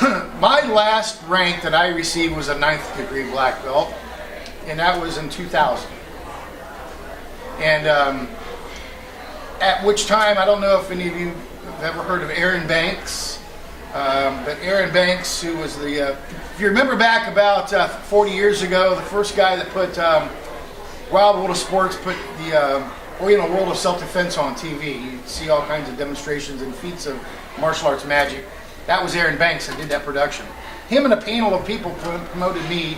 My last rank that I received was a 9th degree black belt, and that was in 2000. And at which time, I don't know if any of you have ever heard of Aaron Banks, but Aaron Banks, who was the, if you remember back about 40 years ago, the first guy that put Wild World of Sports put the Oriental World of Self-Defense on TV. You see all kinds of demonstrations and feats of martial arts magic. That was Aaron Banks that did that production. Him and a panel of people promoted me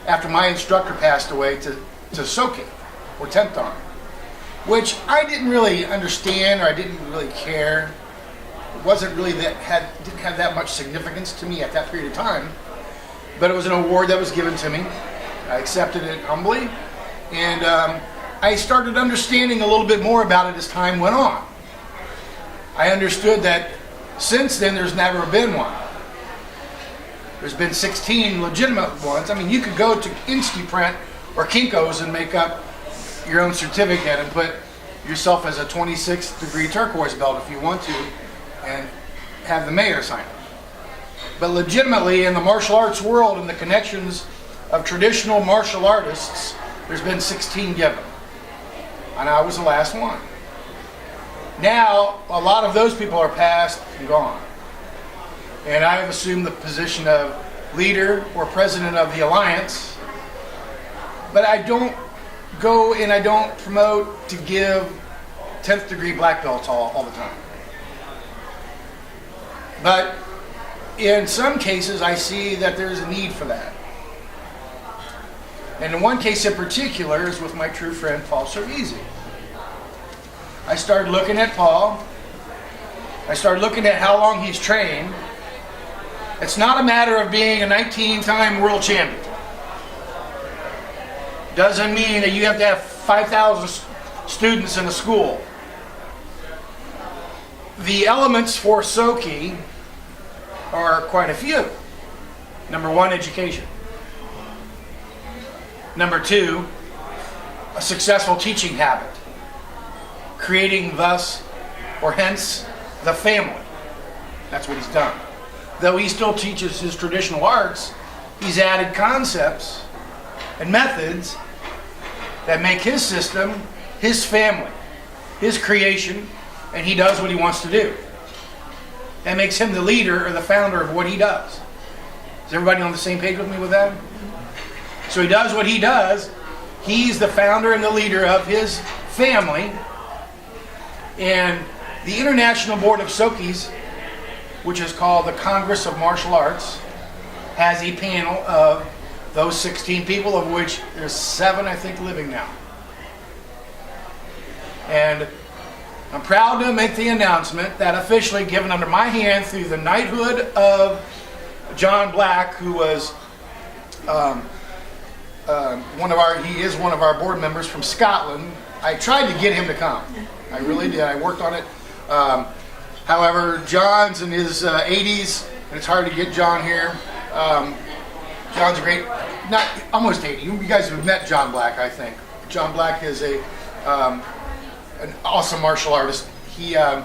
after my instructor passed away to Soke, or 10th Dan, which I didn't really understand, or I didn't really care. It wasn't really didn't have that much significance to me at that period of time. But it was an award that was given to me. I accepted it humbly, and I started understanding a little bit more about it as time went on. I understood that since then there's never been one. There's been 16 legitimate ones. I mean, you could go to Instaprint or Kinko's and make up your own certificate and put yourself as a 26th degree turquoise belt if you want to, and have the mayor sign it. But legitimately, in the martial arts world and the connections of traditional martial artists, there's been 16 given, and I was the last one. Now, a lot of those people are past and gone, and I have assumed the position of leader or president of the alliance, but I don't go and I don't promote to give 10th degree black belts all the time. But in some cases, I see that there's a need for that. And in one case in particular is with my true friend, Paul Soke. I started looking at Paul. I started looking at how long he's trained. It's not a matter of being a 19-time world champion. Doesn't mean that you have to have 5,000 students in a school. The elements for Soke are quite a few. Number one, education. Number two, a successful teaching habit, creating thus or hence the family. That's what he's done. Though he still teaches his traditional arts, he's added concepts and methods that make his system his family, his creation, and he does what he wants to do. That makes him the leader or the founder of what he does. Is everybody on the same page with me with that? So he does what he does. He's the founder and the leader of his family. And the International Board of Sokes, which is called the Congress of Martial Arts, has a panel of those 16 people, of which there's 7, I think, living now. And I'm proud to make the announcement that officially given under my hand through the knighthood of John Black, who was he is one of our board members from Scotland. I tried to get him to come. I really did. I worked on it. However, John's in his 80s, and it's hard to get John here. John's a great, not almost 80. You guys have met John Black, I think. John Black is an awesome martial artist. He, on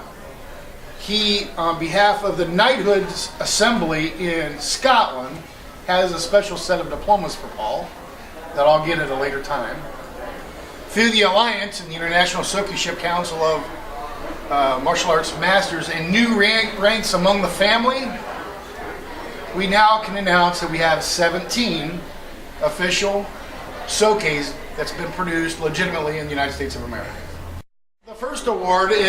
behalf of the Knighthoods Assembly in Scotland, has a special set of diplomas for Paul that I'll get at a later time. Through the Alliance and the International Sokeship Council of Martial Arts Masters and new ranks among the family, we now can announce that we have 17 official Sokes that's been produced legitimately in the United States of America. The first award is